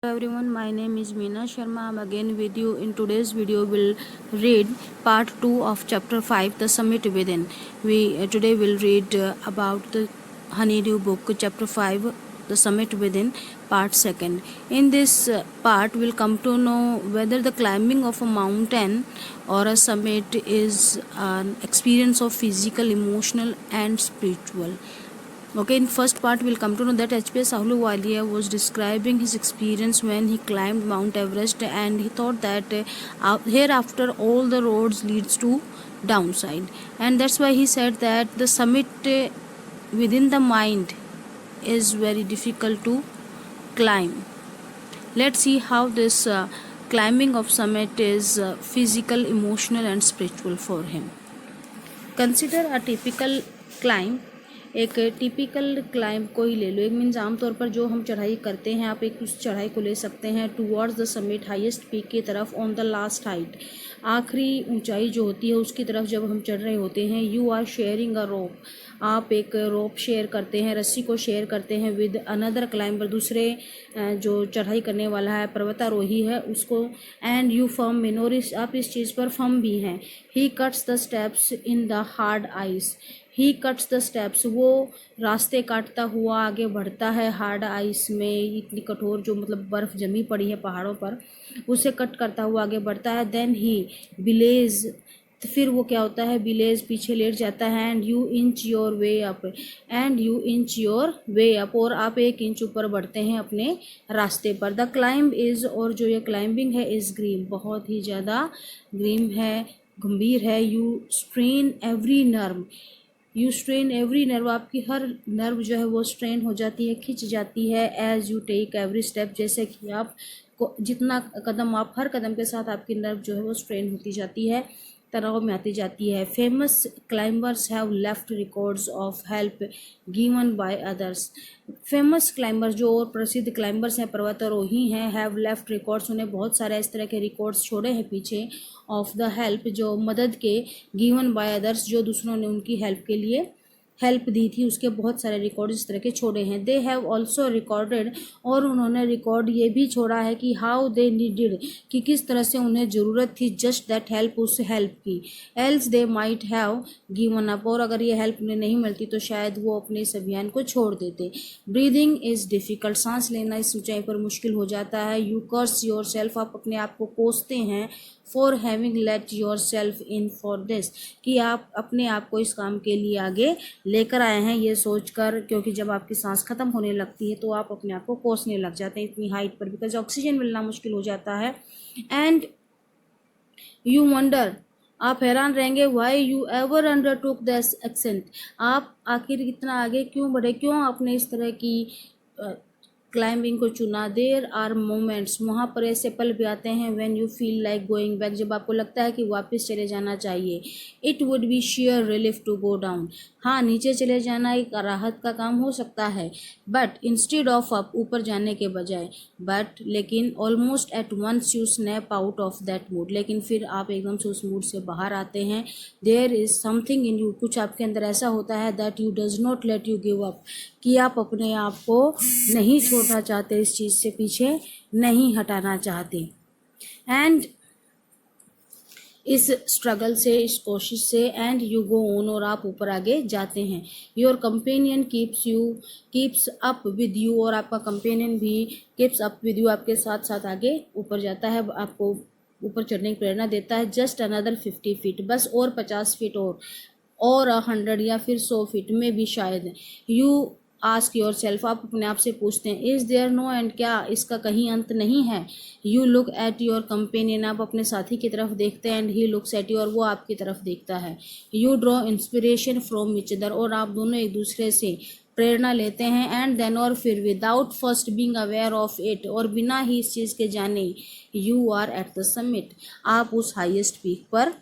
Hello everyone, my name is Meena Sharma. I'm again with you. In today's video, we'll read part 2 of chapter 5, The Summit Within. We today will read about the Honeydew book, chapter 5, The Summit Within, part 2nd. In this part, we'll come to know whether the climbing of a mountain or a summit is an experience of physical, emotional, and spiritual. Okay, in first part we'll come to know that H.P.S. Ahluwalia was describing his experience when he climbed Mount Everest, and he thought that hereafter all the roads leads to downside, and that's why he said that the summit within the mind is very difficult to climb. Let's see how this climbing of summit is physical, emotional, and spiritual for him. Consider a typical climb. एक typical climb को ही ले लो। एक means आमतौर पर जो हम चढ़ाई करते हैं, आप एक उस चढ़ाई को ले सकते हैं towards the summit, highest peak की तरफ, ऑन द लास्ट हाइट, आखिरी ऊंचाई जो होती है उसकी तरफ जब हम चढ़ रहे होते हैं। यू आर शेयरिंग अ रोप, आप एक रोप शेयर करते हैं, रस्सी को शेयर करते हैं विद अनदर क्लाइंबर, दूसरे जो चढ़ाई करने वाला है, पर्वतारोही है, उसको। एंड यू फर्म मिनोरिस, आप इस चीज़ पर फर्म भी हैं। ही cuts the steps in the hard ice, he cuts the steps, वो रास्ते काटता हुआ आगे बढ़ता है हार्ड आइस में, इतनी कठोर जो मतलब बर्फ़ जमी पड़ी है पहाड़ों पर, उसे कट करता हुआ आगे बढ़ता है। देन ही बिलेज, तो फिर वो क्या होता है, बिलेज पीछे लेट जाता है। And you inch your way up, and you inch your way up, और आप एक इंच ऊपर बढ़ते हैं अपने रास्ते पर। द क्लाइंब इज़, और जो ये क्लाइंबिंग है, इज़ ग्रीम, बहुत ही ज़्यादा ग्रीम है, गंभीर है। You strain every nerve, you strain every nerve, आपकी हर नर्व जो है वो स्ट्रेन हो जाती है, खिंच जाती है। As you take every step, जैसे कि आप को जितना कदम, आप हर कदम के साथ आपकी नर्व जो है वो स्ट्रेन होती जाती है, तनाव में आती जाती है। Famous climbers have left records of help given by others, famous climbers जो और प्रसिद्ध क्लाइंबर्स हैं, पर्वतारोही हैं, हैव लेफ्ट रिकॉर्ड्स, उन्हें बहुत सारे इस तरह के रिकॉर्ड्स छोड़े हैं पीछे, ऑफ द हेल्प, जो मदद के, गिवन बाय अदर्स, जो दूसरों ने उनकी हेल्प के लिए हेल्प दी थी, उसके बहुत सारे रिकॉर्ड इस तरह के छोड़े हैं। दे हैव ऑल्सो रिकॉर्डेड, और उन्होंने रिकॉर्ड ये भी छोड़ा है कि हाउ दे नीडिड, कि किस तरह से उन्हें ज़रूरत थी, जस्ट दैट हेल्प, उस हेल्प की। Else they might have given up, और अगर ये हेल्प उन्हें नहीं मिलती तो शायद वो अपने इस अभियान को छोड़ देते। ब्रीदिंग इज़ डिफ़िकल्ट, सांस लेना इस ऊंचाई पर मुश्किल हो जाता है। यू कर्स योर सेल्फ, आप अपने आप को कोसते हैं। For having let your self in for this, कि आप अपने आप को इस काम के लिए आगे लेकर आए हैं, ये सोचकर, क्योंकि जब आपकी सांस खत्म होने लगती है तो आप अपने आप को कोसने लग जाते हैं इतनी हाइट पर, बिकॉज ऑक्सीजन मिलना मुश्किल हो जाता है। एंड यू वंडर, आप हैरान रहेंगे, why you ever under took this accent, आप आखिर इतना आगे क्यों बढ़े, क्यों आपने इस तरह की क्लाइंबिंग को चुना। देर आर मोमेंट्स, वहाँ पर ऐसे पल भी आते हैं, when you feel like going back, जब आपको लगता है कि वापस चले जाना चाहिए। It would be sheer relief to go down, हाँ नीचे चले जाना एक राहत का काम हो सकता है, बट इंस्टेड ऑफ अप, ऊपर जाने के बजाय, बट लेकिन almost at once you snap out of that mood, लेकिन फिर आप एकदम से उस मूड से बाहर आते हैं। There is something in you, कुछ आपके अंदर ऐसा होता है, that you does not let you give up, कि आप अपने आप को नहीं छोड़ना चाहते, इस चीज़ से पीछे नहीं हटाना चाहते। एंड इस स्ट्रगल से, इस कोशिश से, एंड यू गो ऑन, और आप ऊपर आगे जाते हैं। Your companion keeps up with you, और आपका कंपेनियन भी कीप्स अप विद यू, आपके साथ साथ आगे ऊपर जाता है, आपको ऊपर चढ़ने की प्रेरणा देता है। जस्ट अनदर 50 फीट, बस और 50 फीट और 100 या फिर 100 फीट में भी शायद। यू आस्क योर सेल्फ, आप अपने आप से पूछते हैं, इज़ देयर नो एंड, क्या इसका कहीं अंत नहीं है। You look at your companion, आप अपने साथी की तरफ देखते हैं, and he looks at you, और वो आपकी तरफ देखता है। You draw inspiration from each other, और आप दोनों एक दूसरे से प्रेरणा लेते हैं। एंड देन, और फिर, without first being aware of it, और बिना ही इस चीज़ के जाने, you are at the summit, आप उस हाईएस्ट पीक पर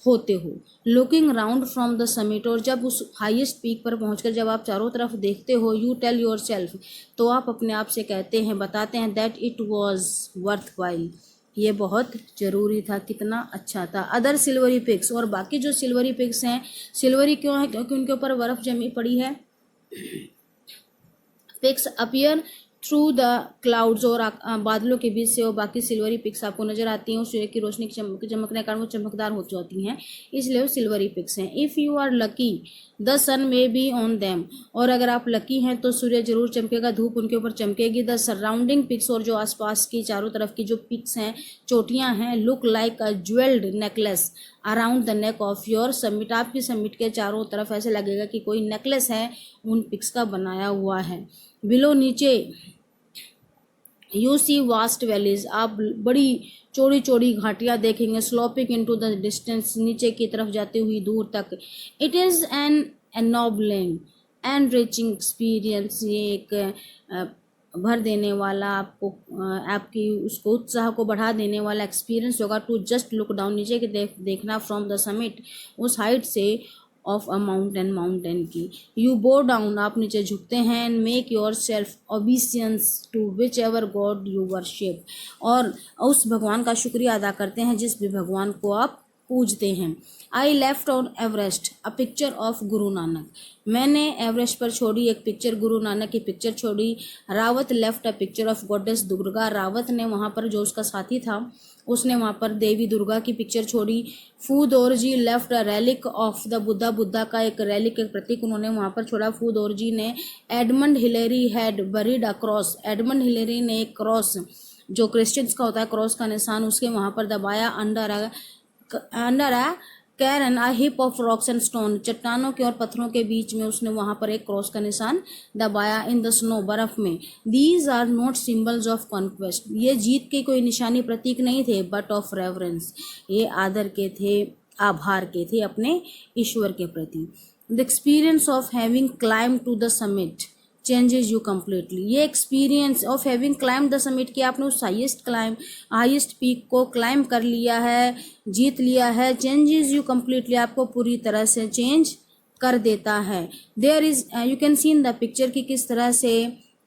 होते हो। Looking round from the summit, और जब उस हाईएस्ट पीक पर पहुंचकर जब आप चारों तरफ देखते हो, यू टेल योर सेल्फ, तो आप अपने आप से कहते हैं, बताते हैं, that it was worth while, ये बहुत ज़रूरी था, कितना अच्छा था। अदर सिल्वरी पिक्स, और बाकी जो सिल्वरी पिक्स हैं, सिल्वरी क्यों है, क्योंकि उनके ऊपर बर्फ़ जमी पड़ी है। Peaks appear through the clouds, और बादलों के बीच से वो बाकी सिल्वरी पिक्स आपको नजर आती हैं। सूर्य की रोशनी के चमकने के कारण वो चमकदार हो जाती हैं, इसलिए वो सिल्वरी पिक्स हैं। If you are lucky the sun may be on them, और अगर आप लकी हैं तो सूर्य जरूर चमकेगा, धूप उनके ऊपर चमकेगी। द सराउंडिंग पिक्स, और जो आसपास की चारों तरफ की जो पिक्स हैं, चोटियां हैं, look like a jewelled necklace around the neck of your summit, आपकी समिट के चारों तरफ ऐसे लगेगा कि कोई नेकलेस है उन पिक्स का बनाया हुआ है। बिलो, नीचे, यू सी वास्ट वैलीज, आप बड़ी चौड़ी चौड़ी घाटियां देखेंगे। स्लोपिंग इनटू द डिस्टेंस, नीचे की तरफ जाती हुई दूर तक। It is an ennobling and enriching experience, ये एक भर देने वाला, आपको आपकी उसको उत्साह को बढ़ा देने वाला एक्सपीरियंस होगा। टू जस्ट लुक डाउन, नीचे के देखना, फ्रॉम द समिट, उस हाइट से, ऑफ अ माउंटेन की। यू बो डाउन, आप नीचे झुकते हैं। And make yourself obeisance to whichever god you worship, और उस भगवान का शुक्रिया अदा करते हैं जिस भी भगवान को आप पूजते हैं। I left on Everest a picture of Guru Nanak, मैंने एवरेस्ट पर छोड़ी एक पिक्चर, गुरु नानक की पिक्चर छोड़ी। Rawat left a picture of goddess Durga, Rawat ने वहाँ पर, जो उसका साथी था, उसने वहाँ पर देवी दुर्गा की पिक्चर छोड़ी। Phu Dorji left a relic of the Buddha, Buddha का एक रेलिक, एक प्रतीक उन्होंने वहाँ पर छोड़ा। फूदौरजी ने। Edmund Hillary had buried a cross, Edmund Hillary ने एक क्रॉस, जो क्रिश्चियंस का होता है क्रॉस का निशान, उसके वहाँ पर दबाया। Under a cairn a heap of rocks and stone, चट्टानों के और पत्थरों के बीच में उसने वहां पर एक क्रॉस का निशान दबाया। इन द स्नो, बर्फ में। These are not symbols of conquest, ये जीत के कोई निशानी प्रतीक नहीं थे, बट ऑफ रेवरेंस, ये आदर के थे, आभार के थे अपने ईश्वर के प्रति। The experience of having climb to the summit changes you completely, ये experience of having climb the summit, कि आपने उस हाईएस्ट पीक को क्लाइम कर लिया है, जीत लिया है। चेंजेस यू कम्प्लीटली, आपको पूरी तरह से चेंज कर देता है। There is, you can see in the picture कि किस तरह से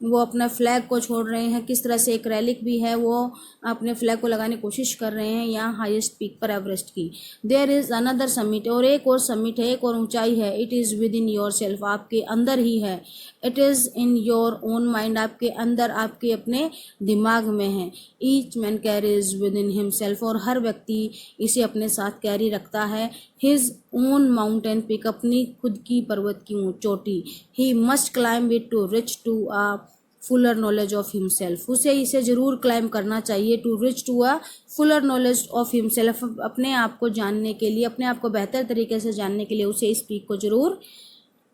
वो अपना फ्लैग को छोड़ रहे हैं, किस तरह से एक रैलिक भी है, वो अपने फ्लैग को लगाने की कोशिश कर रहे हैं यहाँ हाईएस्ट पीक पर, एवरेस्ट की। देयर इज अनदर समिट, और एक और समिट है, एक और ऊंचाई है। It is with in your self, आपके अंदर ही है। It is in your own mind, आपके अंदर, आपके अपने दिमाग में है। Each man carries with in himself, और हर व्यक्ति इसे अपने साथ कैरी रखता है। हिज ओन माउंटेन पीक, अपनी खुद की पर्वत की चोटी। He must climb it to reach to a fuller knowledge of himself, उसे इसे जरूर क्लाइम करना चाहिए। To reach to a fuller knowledge of himself, अपने आप को जानने के लिए, अपने आप को बेहतर तरीके से जानने के लिए उसे इस पीक को जरूर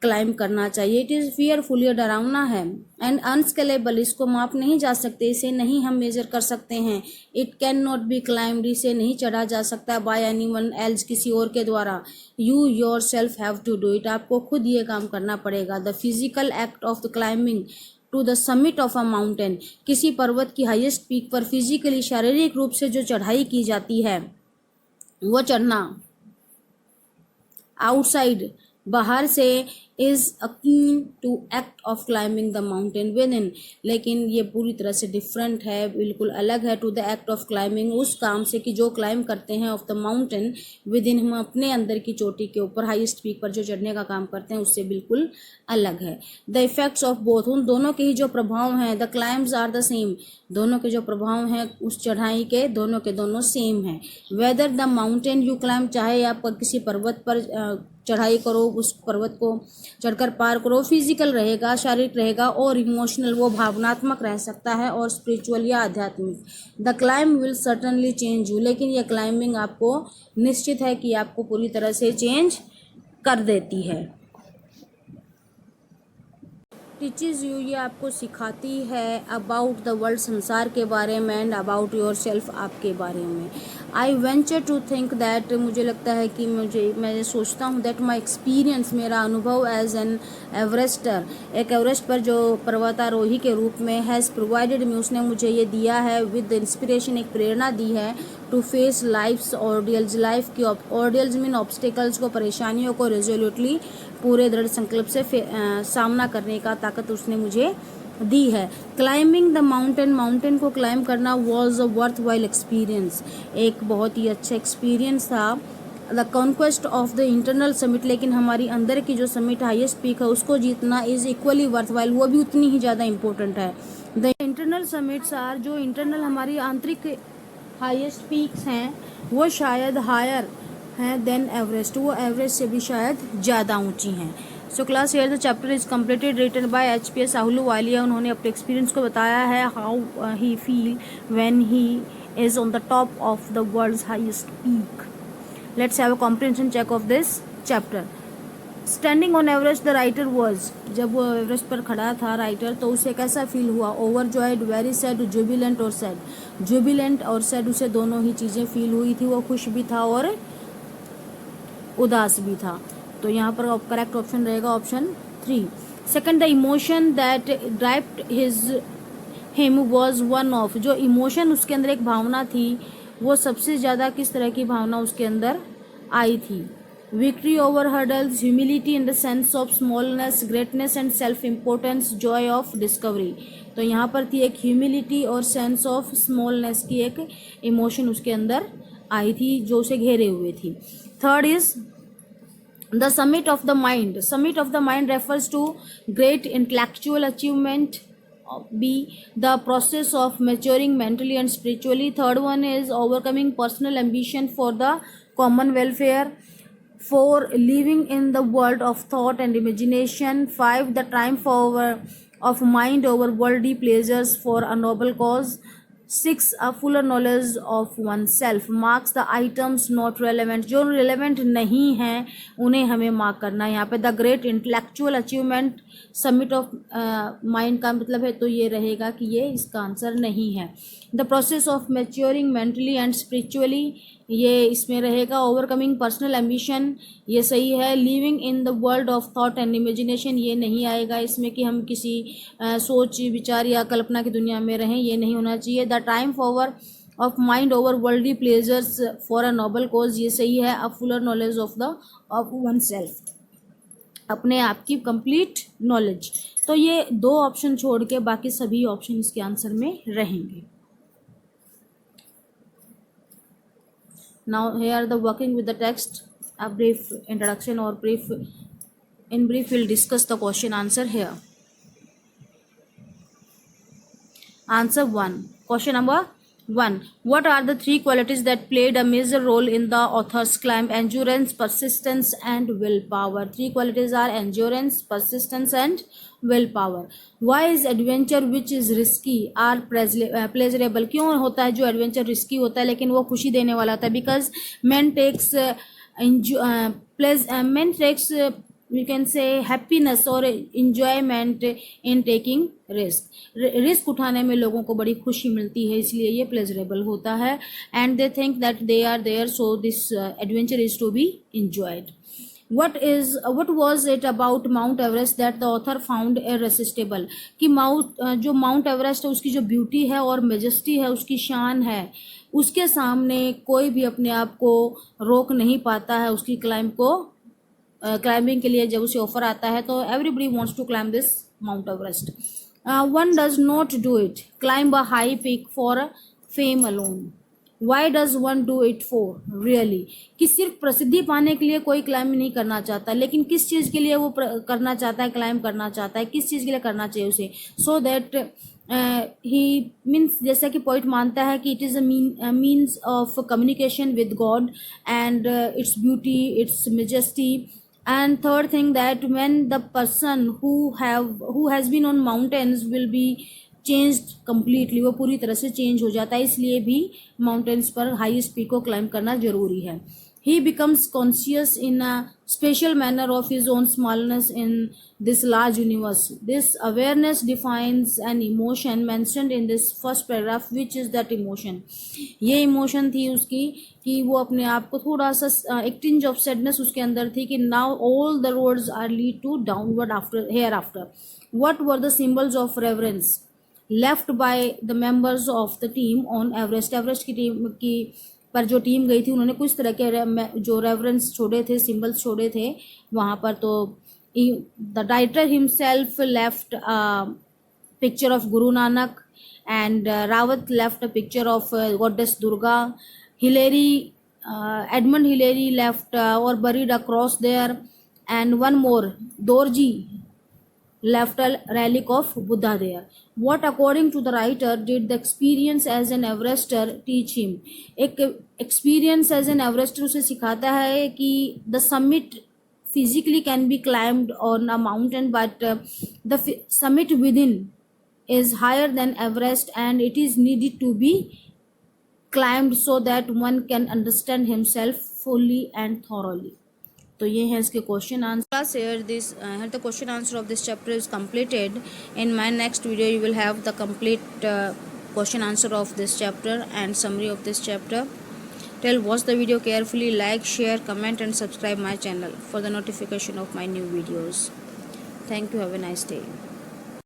क्लाइम करना चाहिए। इट इज़ फियरफुल, ये डरावना है। एंड अनस्केलेबल, इसको माप नहीं जा सकते, इसे नहीं हम मेजर कर सकते हैं। It can not be climbed, इसे नहीं चढ़ा जा सकता बाय एनीवन एल्स, किसी और के द्वारा। You yourself have to do it, आपको खुद ये काम करना पड़ेगा। The physical act of the climbing to the summit of a mountain, किसी पर्वत की हाईएस्ट पीक पर फिजिकली, शारीरिक रूप से जो चढ़ाई की जाती है, वो चढ़ना, आउटसाइड, बाहर से, is akin to act of climbing the mountain within, लेकिन ये पूरी तरह से डिफरेंट है, बिल्कुल अलग है। To the act of climbing, उस काम से कि जो क्लाइंब करते हैं, of the mountain within, हम अपने अंदर की चोटी के ऊपर, हाईएस्ट पीक पर जो चढ़ने का काम करते हैं, उससे बिल्कुल अलग है। द इफेक्ट्स ऑफ बोथ, उन दोनों के ही जो प्रभाव हैं, the climbs are the same, दोनों के जो प्रभाव हैं उस चढ़ाई के, दोनों के दोनों सेम हैं। Whether the mountain you climb, चाहे आप किसी पर्वत पर चढ़ाई करो, उस पर्वत को चढ़कर पार करो, फिजिकल रहेगा, शारीरिक रहेगा, और इमोशनल, वो भावनात्मक रह सकता है, और स्पिरिचुअल या आध्यात्मिक। The climb will certainly change you, लेकिन यह क्लाइंबिंग आपको निश्चित है कि आपको पूरी तरह से चेंज कर देती है। टीचेज यू, ये आपको सिखाती है अबाउट द वर्ल्ड, संसार के बारे में, एंड अबाउट योर सेल्फ, आपके बारे में। आई वेंचर टू थिंक दैट, मुझे लगता है कि मैं सोचता हूँ दैट माई एक्सपीरियंस, मेरा अनुभव एज एन एवरेस्टर, एक एवरेस्ट पर जो पर्वतारोही के रूप में, हैज़ प्रोवाइडेड मी, उसने मुझे ये दिया है, विद इंस्पिरेशन, एक प्रेरणा दी है, टू फेस लाइफ्स ऑर्डियल्स, लाइफ की ऑर्डियल्स मीन ऑब्स्टिकल्स को, परेशानियों को, रेजोल्यूटली, पूरे दृढ़ संकल्प से सामना करने का ताकत उसने मुझे दी है। क्लाइंबिंग द माउंटेन, माउंटेन को क्लाइंब करना was a worth while experience, एक बहुत ही अच्छा एक्सपीरियंस था। The conquest of the internal summit, लेकिन हमारी अंदर की जो समिट हाईएस्ट पीक है उसको जीतना, इज इक्वली वर्थ वाइल, वो भी उतनी ही ज़्यादा इंपॉर्टेंट है। द इंटरनल समिट्स आर, जो इंटरनल हमारी आंतरिक हाईएस्ट पीक्स हैं वो शायद हायर हैं देन एवरेस्ट, वो एवरेस्ट से भी शायद ज़्यादा ऊंची हैं. So class here the chapter is completed, written by HPS. Ahluwalia. उन्होंने अपने एक्सपीरियंस को बताया है how he feel when he is on the top of the world's highest peak. Let's have a comprehension check of this chapter. Standing on Everest the writer was, जब वो Everest पर खड़ा था राइटर, तो उसे कैसा फील हुआ? Overjoyed, very sad, Jubilant और सैड. जुबिलेंट और सैड, उसे दोनों ही चीज़ें फील हुई थी. वो खुश भी था और उदास भी था. तो यहाँ पर करेक्ट ऑप्शन रहेगा option 3. Second, the emotion that derived him was one of, जो इमोशन उसके अंदर एक भावना थी, वो सबसे ज़्यादा किस तरह की भावना उसके अंदर आई थी? Victory over hurdles, humility in the sense of smallness, greatness and self importance, Joy of discovery. तो यहाँ पर थी एक ह्यूमिलिटी और सेंस ऑफ स्मॉलनेस की एक इमोशन उसके अंदर आई थी जो उसे घेरे हुए थी. Third is the summit of the mind. Summit of the mind refers to great intellectual achievement. B, the process of maturing mentally and spiritually. Third one is overcoming personal ambition for the common welfare. 4, living in the world of thought and imagination. 5, the triumph of mind over worldly pleasures for a noble cause. 6, a fuller knowledge of oneself. Marks the items not relevant. जो relevant नहीं हैं उन्हें हमें mark करना है. यहाँ पे the great intellectual achievement summit of mind का मतलब है, तो ये रहेगा कि ये इसका आंसर नहीं है. The process of maturing mentally and spiritually, ये इसमें रहेगा. ओवरकमिंग पर्सनल एम्बिशन, ये सही है. Living in the world of thought and imagination, ये नहीं आएगा इसमें कि हम किसी सोच विचार या कल्पना की दुनिया में रहें, ये नहीं होना चाहिए. The triumph over of mind over worldly pleasures for a noble cause, ये सही है. A fuller knowledge of oneself, अपने आप की कंप्लीट नॉलेज. तो ये 2 ऑप्शन छोड़ के बाकी सभी ऑप्शन इसके आंसर में रहेंगे. Now here the working with the text, a brief introduction or in brief we'll discuss the question answer here. Answer 1. Question number 1. What are the 3 qualities that played a major role in the author's climb? Endurance, persistence and willpower. 3 qualities are endurance, persistence and willpower. Why is adventure which is risky are pleasurable? क्यों होता है जो adventure risky होता है लेकिन वो खुशी देने वाला होता है? Because men takes we can say happiness or enjoyment in taking risk उठाने में लोगों को बड़ी खुशी मिलती है, इसलिए ये pleasurable होता है. and they think that they are there, so this adventure is to be enjoyed. What was it about Mount Everest that the author found irresistible? कि जो माउंट एवरेस्ट है उसकी जो ब्यूटी है और मेजेस्टी है, उसकी शान है, उसके सामने कोई भी अपने आप को रोक नहीं पाता है. उसकी क्लाइंबिंग के लिए जब उसे ऑफर आता है तो everybody wants to climb this mount Everest. One does not do it, climb a high peak for fame alone. Why does one do it for really? कि सिर्फ प्रसिद्धि पाने के लिए कोई क्लाइंब नहीं करना चाहता, लेकिन किस चीज़ के लिए वो करना चाहता है, क्लाइंब करना चाहता है, किस चीज़ के लिए करना चाहिए उसे? सो दैट ही मीन्स, जैसा कि पॉइंट मानता है कि it is a means of communication with God and its beauty, it's majesty. And third thing, that when the person who has been on mountains will be changed completely, वो पूरी तरह से change हो जाता है, इसलिए भी माउंटेन्स पर हाईएस्ट पीक को क्लाइंब करना जरूरी है. He becomes conscious in a special manner of his own smallness in this large universe. This awareness defines an emotion mentioned in this first paragraph. Which is that emotion? ये emotion थी उसकी कि वो अपने आप को थोड़ा सा एक टिंज ऑफ सैडनेस उसके अंदर थी कि now all the roads are lead to downward hereafter. What were the symbols of reverence left by the members of the team on Everest? Everest की टीम की पर जो टीम गई थी उन्होंने कुछ तरह के जो रेफरेंस छोड़े थे, सिंबल्स छोड़े थे वहाँ पर. तो the writer himself left picture of Guru Nanak and Rawat left a picture of goddess Durga. Hillary, Edmund Hillary left और buried a cross there. And one more, Dorji left a relic of Buddha there. What, according to the writer, did the experience as an Everester teach him? एक experience as an Everester उसे सिखाता है कि the summit physically can be climbed on a mountain, but the summit within is higher than Everest, and it is needed to be climbed so that one can understand himself fully and thoroughly. तो ये है इसके question answer. Here this here the question answer of this chapter is completed. In my next video you will have the complete question answer of this chapter and summary of this chapter. Till watch the video carefully, like, share, comment and subscribe my channel for the notification of my new videos. Thank you. Have a nice day.